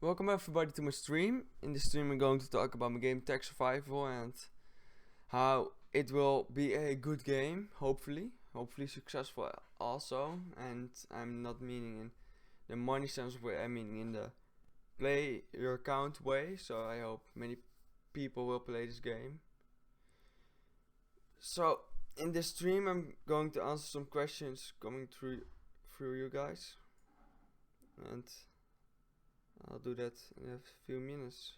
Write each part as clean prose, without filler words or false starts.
Welcome everybody to my stream. In this stream I'm going to talk about my game TechSurvival and how it will be a good game, hopefully successful also. And I'm not meaning in the money sense way, I'm meaning in the play your account way. So I hope many people will play this game. So in this stream I'm going to answer some questions coming through you guys, and I'll do that in a few minutes.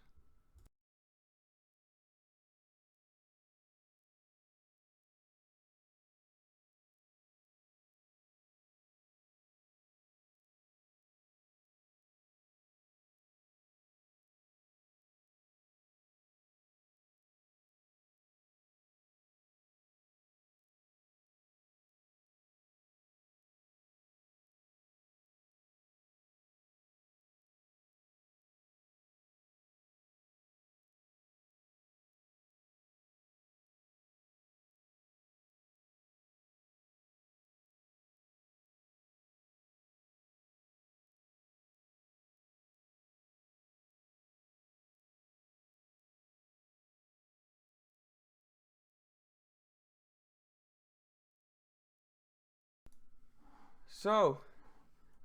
So,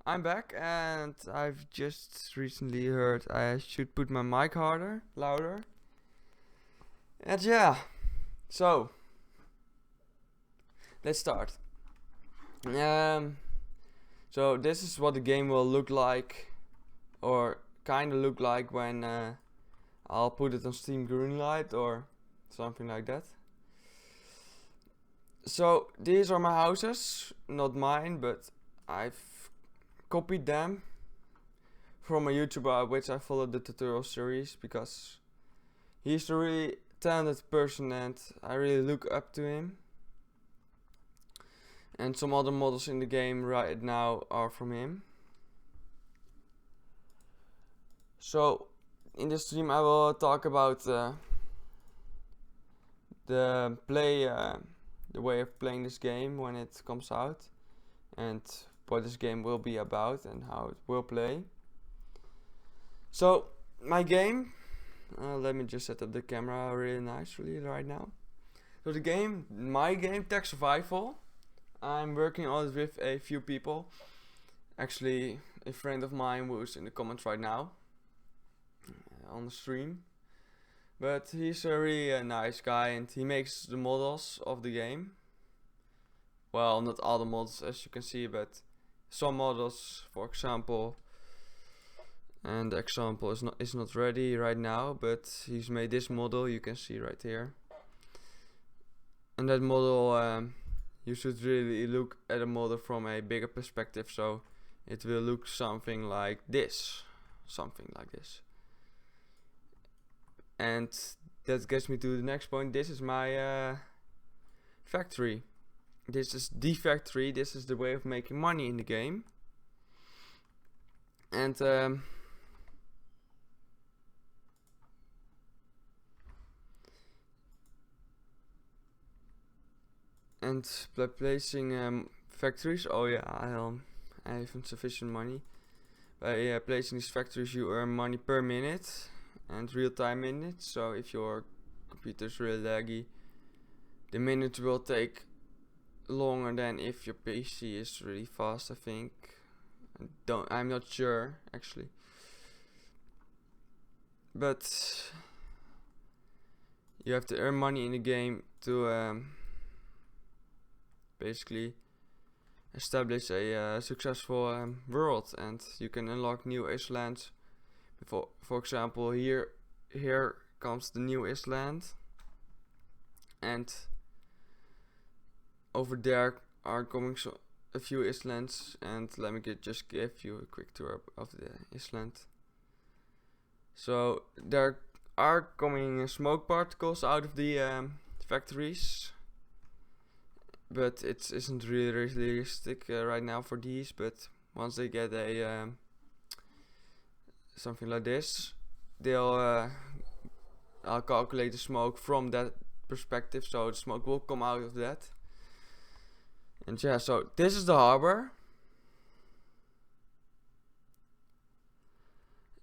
I'm back and I've just recently heard I should put my mic louder. And yeah, so let's start. So this is what the game will look like, or kinda look like when I'll put it on Steam Greenlight or something like that. So these are my houses, not mine, but I've copied them from a YouTuber which I followed the tutorial series because he's a really talented person and I really look up to him. And some other models in the game right now are from him. So in this stream I will talk about the way of playing this game when it comes out, and what this game will be about and how it will play. So my game, let me just set up the camera really nicely right now. So my game TechSurvival, I'm working on it with a few people. Actually a friend of mine who's in the comments right now on the stream. But he's a really nice guy and he makes the models of the game. Well, not all the models as you can see, but some models, for example. And the example is not ready right now, but he's made this model you can see right here. And that model, you should really look at a model from a bigger perspective, so it will look something like this. And that gets me to the next point. This is my factory. This is the factory. This is the way of making money in the game. And by placing factories, oh yeah, I have insufficient money. By placing these factories you earn money per minute and real-time minutes. So if your computer is really laggy, the minutes will take longer than if your PC is really fast, I think. I'm not sure actually. But you have to earn money in the game to basically establish a successful world, and you can unlock new islands. For example, here comes the new island, and over there are coming a few islands, and let me just give you a quick tour of the island. So there are coming smoke particles out of the factories, but it isn't really realistic right now for these. But once they get a something like this, I'll calculate the smoke from that perspective, so the smoke will come out of that. And yeah, so this is the harbor,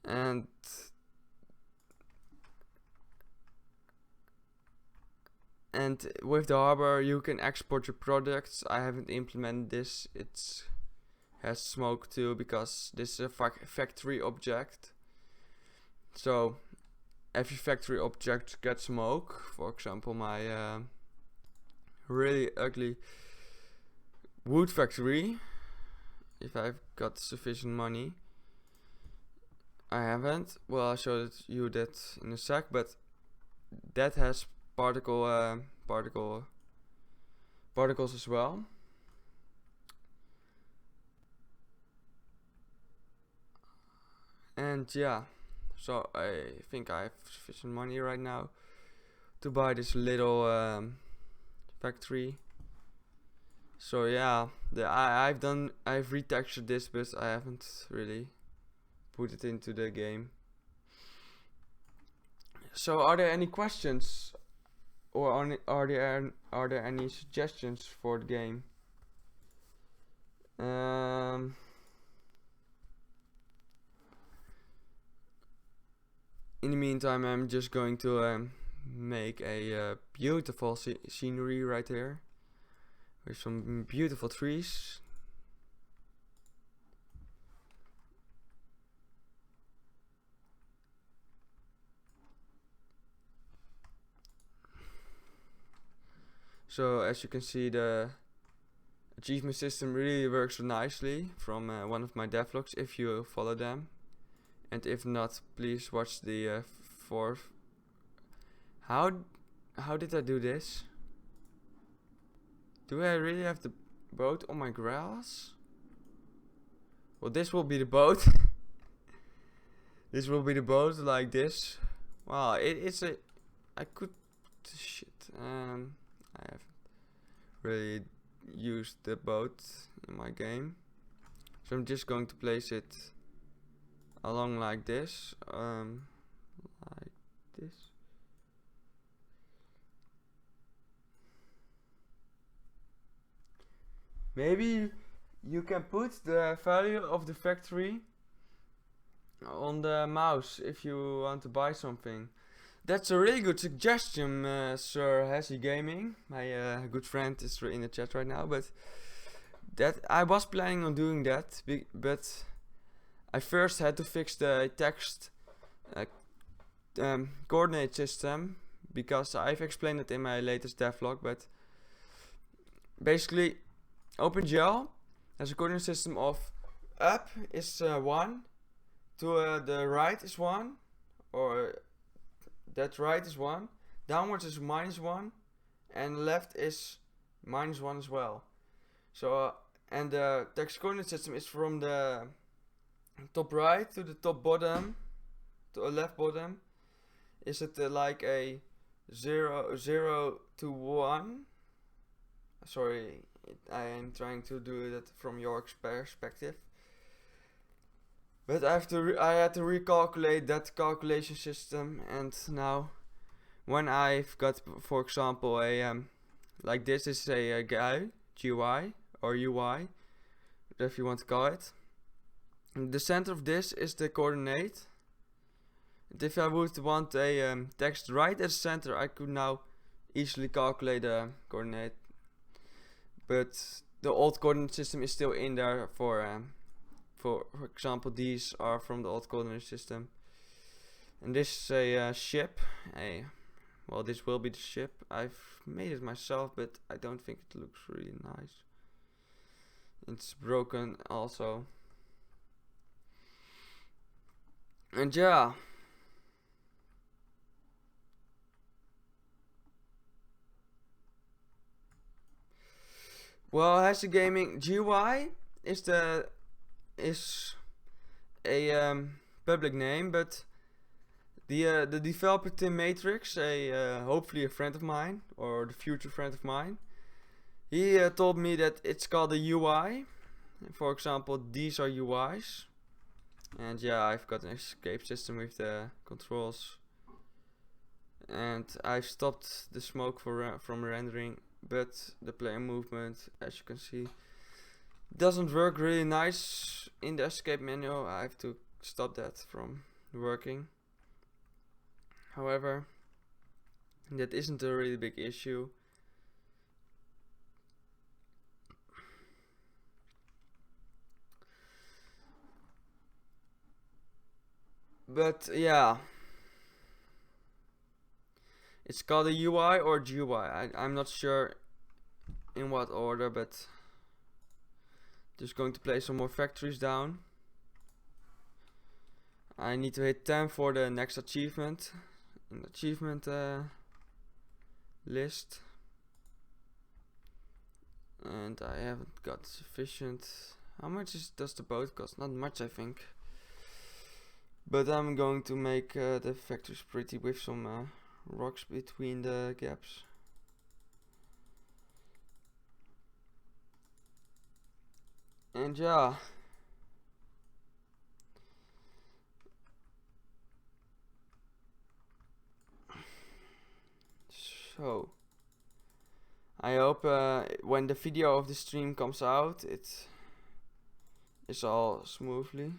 and with the harbor you can export your products. I haven't implemented this. It has smoke too because this is a factory object. So every factory object gets smoke. For example, my really ugly wood factory, if I've got sufficient money. I haven't. Well, I'll show you that in a sec, but that has particles as well. And yeah, so I think I have sufficient money right now to buy this little factory. So yeah, I've retextured this, but I haven't really put it into the game. So are there any questions, or are there any suggestions for the game? In the meantime, I'm just going to make a beautiful scenery right here with some beautiful trees. So as you can see, the achievement system really works nicely from one of my devlogs if you follow them, and if not, please watch the fourth. How did I do this? Do I really have the boat on my grass? Well, this will be the boat. This will be the boat like this. Wow, it's a. I could. Shit. I haven't really used the boat in my game, so I'm just going to place it along like this. Like this. Maybe you can put the value of the factory on the mouse if you want to buy something. That's a really good suggestion, Sir Hezzy Gaming. My good friend is in the chat right now, but that I was planning on doing that, but I first had to fix the text coordinate system, because I've explained it in my latest devlog. But basically, OpenGL has a coordinate system of up is 1, to the right is 1, or that right is 1, downwards is -1, and left is -1 as well. So and the text coordinate system is from the top right to the top bottom, to a left bottom. Is it like a 0 to 1? Sorry, I am trying to do that from your perspective. But I had to recalculate that calculation system, and now when I've got, for example, a like this is a GUI or UI, whatever you want to call it. And the center of this is the coordinate. And if I would want a text right at the center, I could now easily calculate the coordinate. But the old coordinate system is still in there for example, these are from the old coordinate system. And this is a ship. Well, this will be the ship. I've made it myself, but I don't think it looks really nice. It's broken also. And yeah. Well, Hezzy Gaming GUI is a public name, but the developer Tim Matrix, hopefully a friend of mine, or the future friend of mine, he told me that it's called a UI. For example, these are UIs, and yeah, I've got an escape system with the controls, and I've stopped the smoke from rendering, but the player movement, as you can see, doesn't work really nice in the escape menu. I have to stop that from working. However, that isn't a really big issue. But yeah, it's called a UI or GUI. I'm not sure in what order, but just going to place some more factories down. I need to hit 10 for the next achievement in the achievement list, and I haven't got sufficient. How much does the boat cost? Not much, I think. But I'm going to make the factories pretty with some rocks between the gaps. And yeah, so I hope when the video of the stream comes out, it is all smoothly.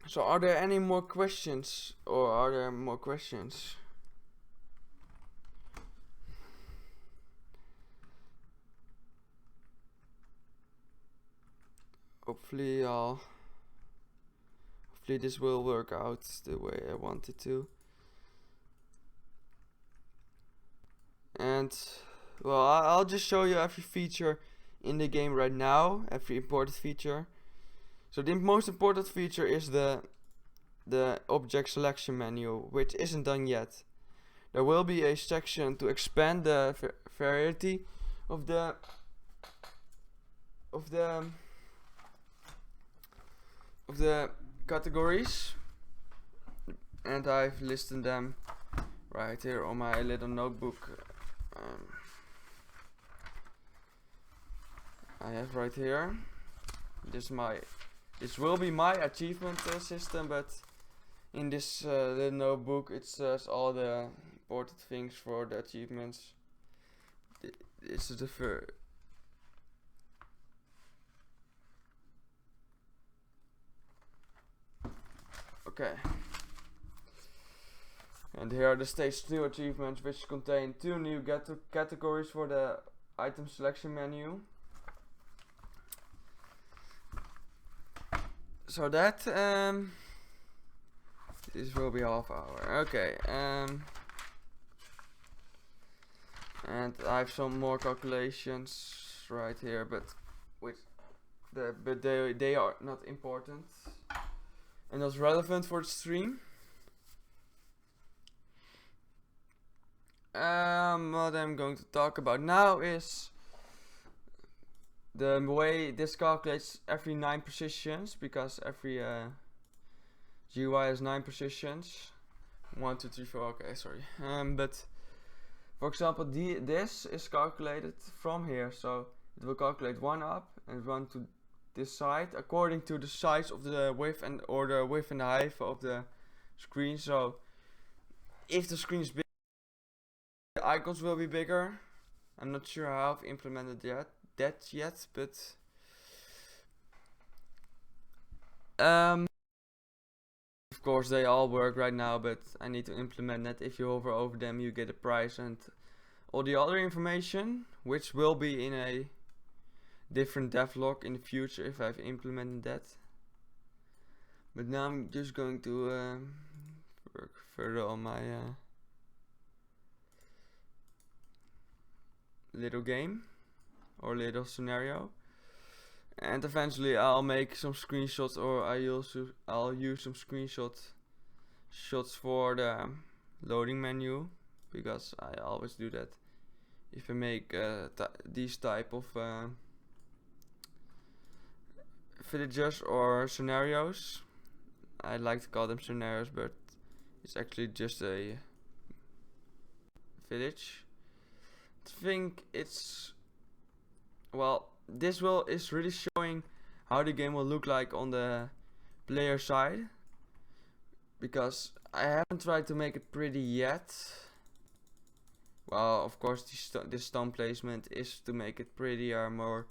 So are there any more questions, or are there more questions? Hopefully this will work out the way I want it to. And well, I'll just show you every feature in the game right now, every important feature. So the most important feature is the object selection menu, which isn't done yet. There will be a section to expand the variety of the categories, and I've listed them right here on my little notebook. I have right here. This will be my achievement system, but in this little notebook it says all the important things for the achievements. This is the first. Okay. And here are the stage 2 achievements, which contain 2 new categories for the item selection menu. So that this will be half hour. Okay. And I have some more calculations right here, but they are not important and not relevant for the stream. What I'm going to talk about now is the way this calculates every 9 positions, because every GUI has 9 positions. 1, 2, 3, 4. Okay, sorry. But for example, this is calculated from here, so it will calculate 1 up and 1 to this side according to the size of the width and the width and the height of the screen. So if the screen is big, the icons will be bigger. I'm not sure how I've implemented that yet, but of course they all work right now, but I need to implement that. If you hover over them, you get a price and all the other information, which will be in a different devlog in the future if I've implemented that. But now I'm just going to work further on my little game or little scenario, and eventually I'll make some screenshots, or I'll use some shots for the loading menu, because I always do that if I make these type of villages or scenarios. I like to call them scenarios, but it's actually just a village. I think it's, well, this is really showing how the game will look like on the player side, because I haven't tried to make it pretty yet. Well, of course, this stone placement is to make it prettier, more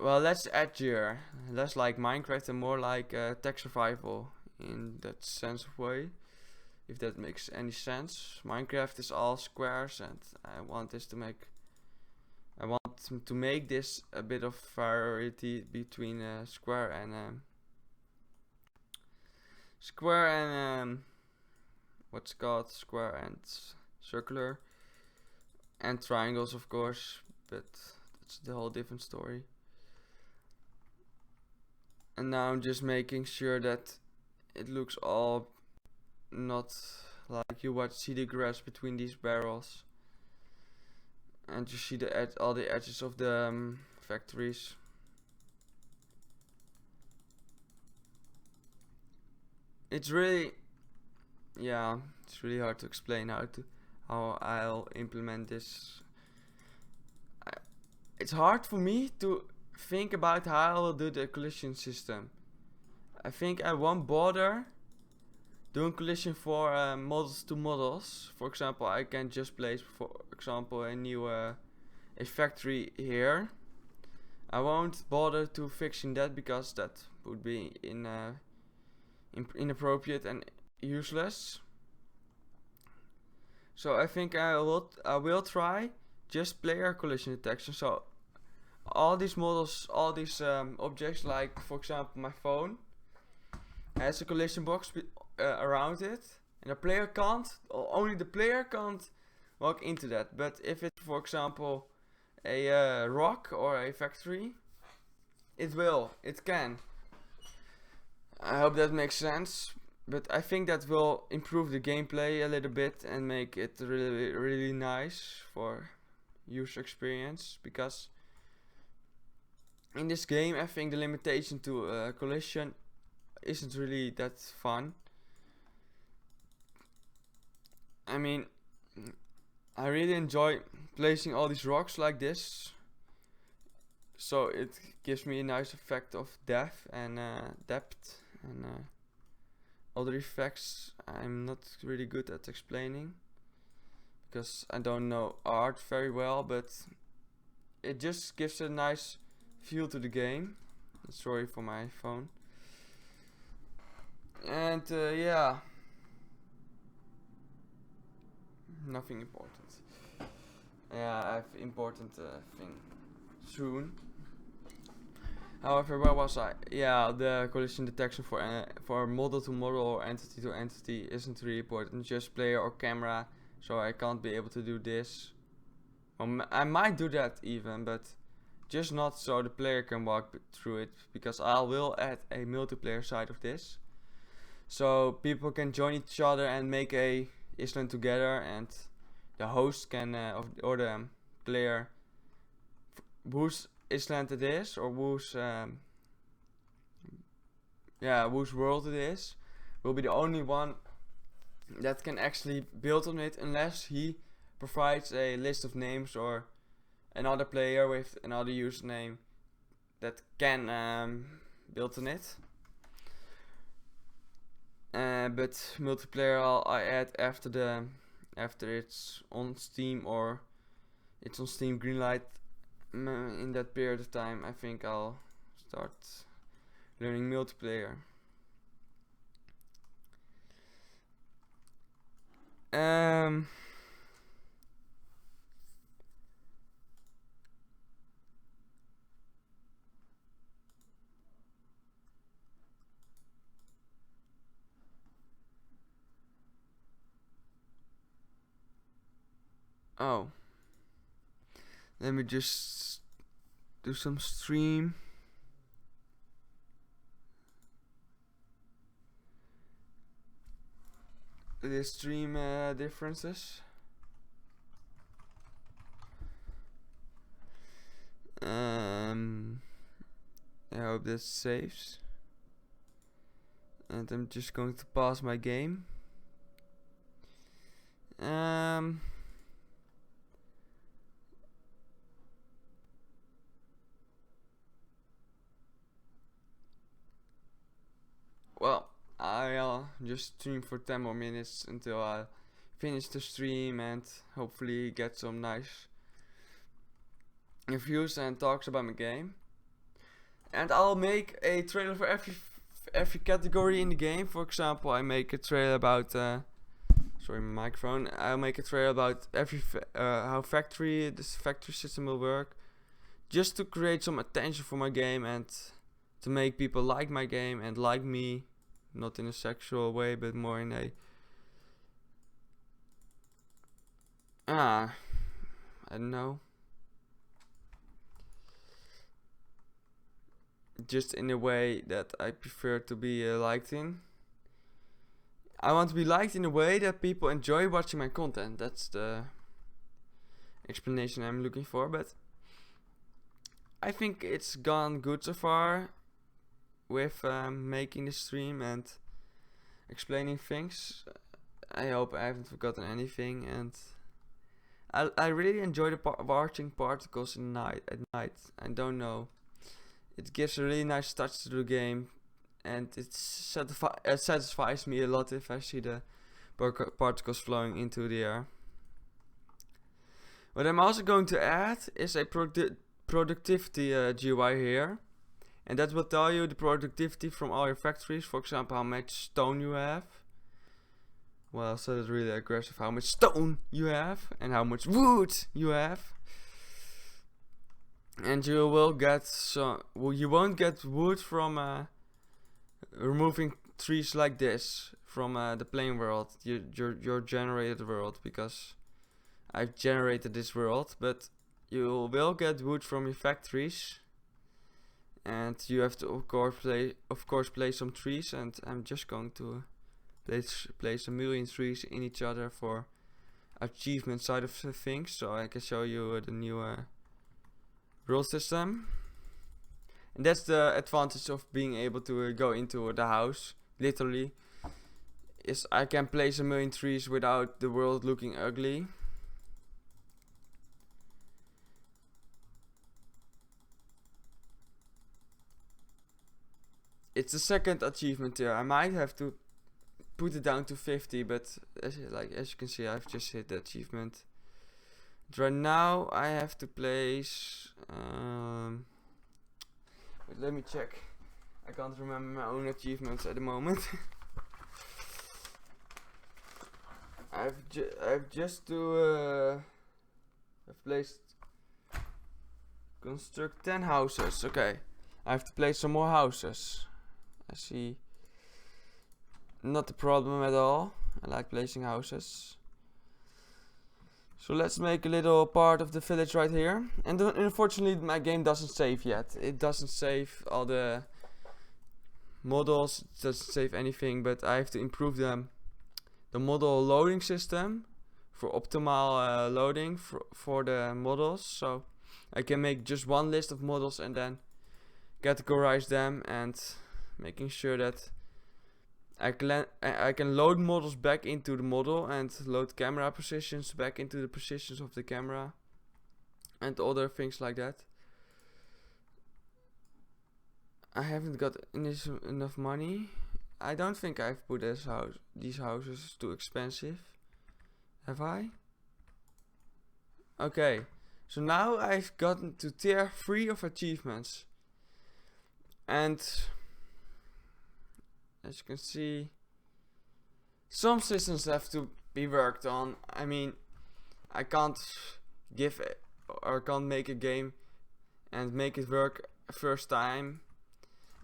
well, less edgier, less like Minecraft and more like TechSurvival in that sense of way, if that makes any sense. Minecraft is all squares, and I want to make this a bit of variety between square and what's called square and circular, and triangles, of course, but that's the whole different story. And now I'm just making sure that it looks all not like you see the grass between these barrels, and you see all the edges of the factories. It's really, yeah, it's really hard to explain how I'll implement this. It's hard for me to think about how I will do the collision system. I think I won't bother doing collision for models to models. For example, I can just place, for example, a new a factory here. I won't bother to fixing that because that would be inappropriate and useless. So I think I will try just player collision detection. So all these models, all these objects, like for example my phone, has a collision box around it, and the player can't. Only the player can't walk into that. But if it's, for example, a rock or a factory, it can. I hope that makes sense. But I think that will improve the gameplay a little bit and make it really, really nice for user experience. Because in this game, I think the limitation to collision isn't really that fun. I mean, I really enjoy placing all these rocks like this, so it gives me a nice effect of depth and other effects I'm not really good at explaining because I don't know art very well, but it just gives a nice feel to the game. Sorry for my phone. And yeah, nothing important. Yeah, I have important thing soon. However, where was I? Yeah, the collision detection for model to model or entity to entity isn't really important. Just player or camera, so I can't be able to do this. I might do that even, but just not so the player can walk through it, because I will add a multiplayer side of this, so people can join each other and make a island together, and the host can or the player whose island it is, or whose world it is, will be the only one that can actually build on it, unless he provides a list of names or another player with another username that can build on it. But multiplayer I add after it's on Steam, or it's on Steam Greenlight. In that period of time, I think I'll start learning multiplayer. Oh, let me just do some stream. The stream differences. I hope this saves. And I'm just going to pause my game. I'll just stream for 10 more minutes until I finish the stream and hopefully get some nice reviews and talks about my game. And I'll make a trailer for every category in the game. For example, I make a trailer about sorry, my microphone. I'll make a trailer about every how this factory system will work, just to create some attention for my game and to make people like my game and like me, not in a sexual way, but more in a I don't know, just in a way that I prefer to be liked in. I want to be liked in a way that people enjoy watching my content. That's the explanation I'm looking for, but I think it's gone good so far with making the stream and explaining things. I hope I haven't forgotten anything, and I really enjoy the watching particles at night. I don't know. It gives a really nice touch to the game, and it satisfies me a lot if I see the particles flowing into the air. What I'm also going to add is a productivity GUI here, and that will tell you the productivity from all your factories. For example, how much stone you have. Well, so that's really aggressive. How much stone you have and how much wood you have. And you will get you won't get wood from removing trees like this from the plain world, your generated world, because I've generated this world. But you will get wood from your factories, and you have to of course place some trees, and I'm just going to place a million trees in each other for achievement side of things, so I can show you the new world system. And that's the advantage of being able to go into the house, literally, is I can place a million trees without the world looking ugly. It's the second achievement here. I might have to put it down to 50, but as you can see, I've just hit the achievement. But right now I have to place wait, let me check. I can't remember my own achievements at the moment. I've just to I've placed construct 10 houses. Okay, I have to place some more houses. I see. Not a problem at all. I like placing houses. So let's make a little part of the village right here. And unfortunately my game doesn't save yet. It doesn't save all the models, it doesn't save anything, but I have to improve the model loading system for optimal loading for the models. So I can make just one list of models and then categorize them, and making sure that I can load models back into the model and load camera positions back into the positions of the camera and other things like that. I haven't got enough money. I don't think I've put these houses too expensive. Have I? Okay, so now I've gotten to tier 3 of achievements. And as you can see, some systems have to be worked on. I mean, I can't can't make a game and make it work first time.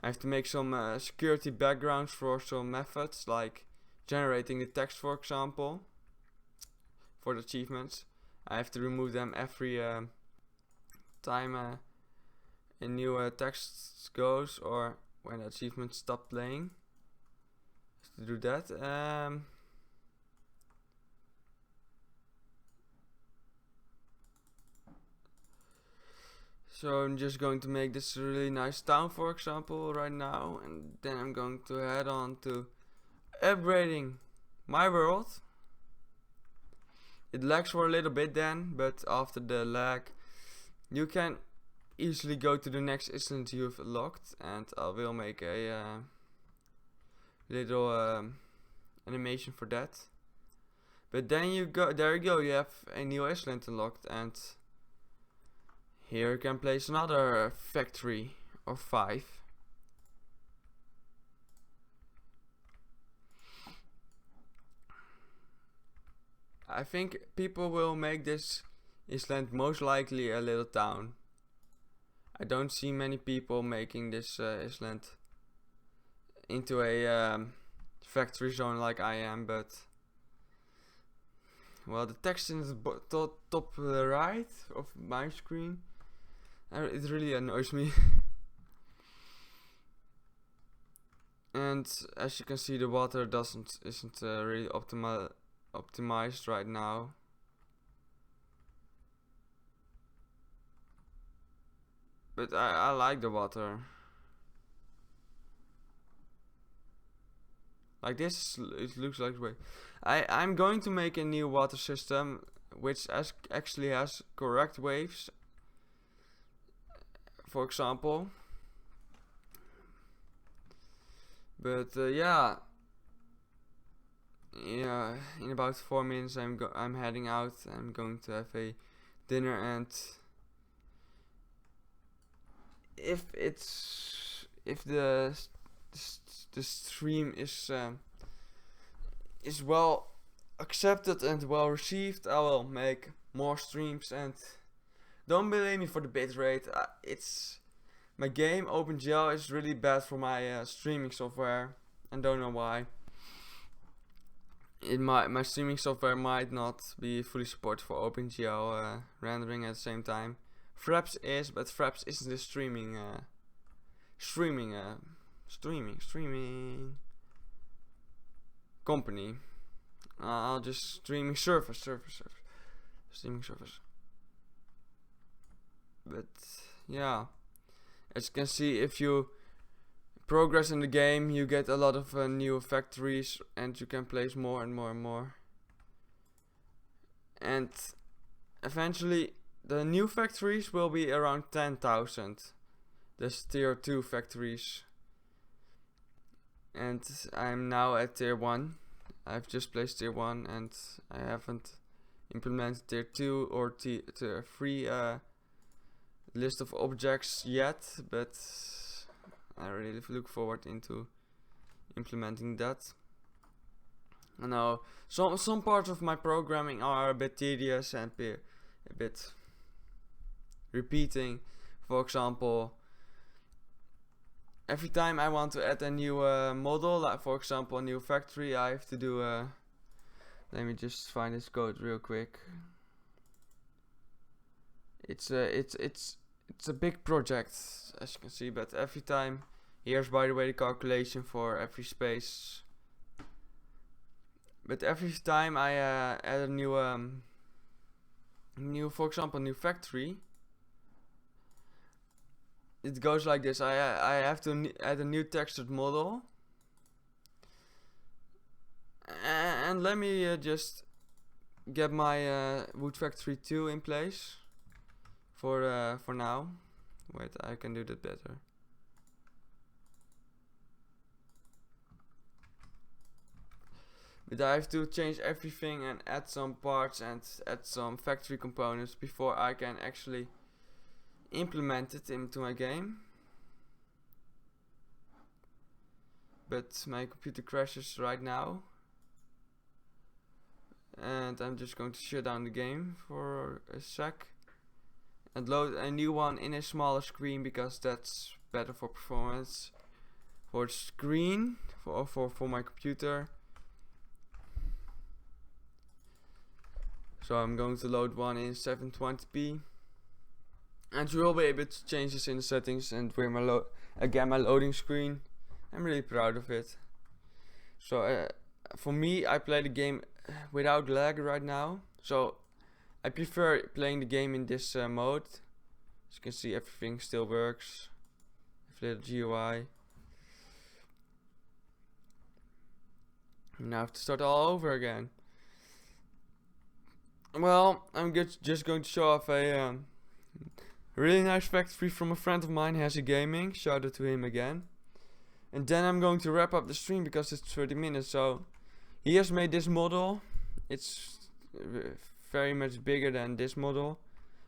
I have to make some security backgrounds for some methods, like generating the text, for example, for the achievements. I have to remove them every time a new text goes, or when the achievement stop playing. To do that, so I'm just going to make this a really nice town, for example, right now, and then I'm going to head on to upgrading my world. It lags for a little bit then, but after the lag you can easily go to the next instance you've unlocked, and I will make a little animation for that. But then there you go, you have a new island unlocked, and here you can place another factory or 5. I think people will make this island most likely a little town. I don't see many people making this island into a factory zone like I am, but well, the text in the top right of my screen, it really annoys me. And as you can see, the water isn't really optimized right now. But I like the water. Like this, it looks like way. I'm going to make a new water system which actually has correct waves. For example. But yeah, in about 4 minutes I'm heading out. I'm going to have a dinner, and if the stream is well accepted and well received, I will make more streams. And don't blame me for the bitrate. My game OpenGL is really bad for my streaming software, and don't know why. My streaming software might not be fully supported for OpenGL rendering at the same time. Fraps is, but Fraps isn't a streaming company. I'll just streaming service. Streaming service. But yeah, as you can see, if you progress in the game, you get a lot of new factories, and you can place more and more and more. And eventually, the new factories will be around 10,000. There's tier 2 factories. And I'm now at tier 1. I've just placed tier 1, and I haven't implemented tier 2 or tier 3 list of objects yet, but I really look forward into implementing that. Now, some parts of my programming are a bit tedious and a bit repeating. For example, every time I want to add a new model, like for example a new factory, I have to do let me just find this code real quick. It's a big project, as you can see, but every time, here's by the way the calculation for every space. But every time I add a for example, new factory, it goes like this. I have to add a new textured model, and let me just get my wood factory 2 in place for now. Wait, I can do that better. But I have to change everything and add some parts and add some factory components before I can actually implement it into my game. But my computer crashes right now, and I'm just going to shut down the game for a sec and load a new one in a smaller screen, because that's better for performance for the screen for my computer. So I'm going to load one in 720p, and you will be able to change this in the settings. And with my my loading screen, I'm really proud of it. So for me, I play the game without lag right now, so I prefer playing the game in this mode. As you can see, everything still works. Little GUI. Now I have to start all over again. Well, I'm just going to show off a really nice factory from a friend of mine, Hazzy Gaming. Shout out to him again. And then I'm going to wrap up the stream because it's 30 minutes. So he has made this model. It's very much bigger than this model.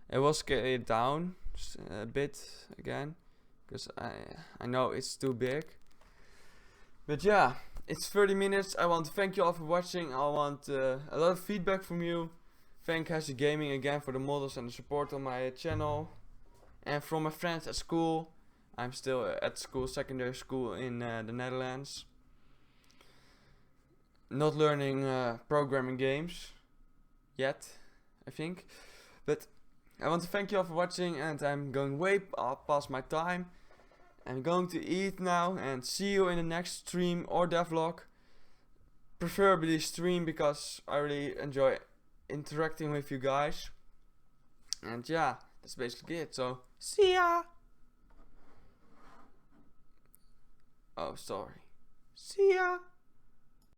It will scale it down a bit again, because I know it's too big. But yeah, it's 30 minutes. I want to thank you all for watching. I want a lot of feedback from you. Thank Hazy Gaming again for the models and the support on my channel. And from my friends at school. I'm still at school, secondary school in the Netherlands. Not learning programming games yet, I think. But I want to thank you all for watching, and I'm going way past my time. I'm going to eat now, and see you in the next stream or devlog. Preferably stream, because I really enjoy interacting with you guys. And yeah, that's basically it. So see ya. Oh, sorry. See ya.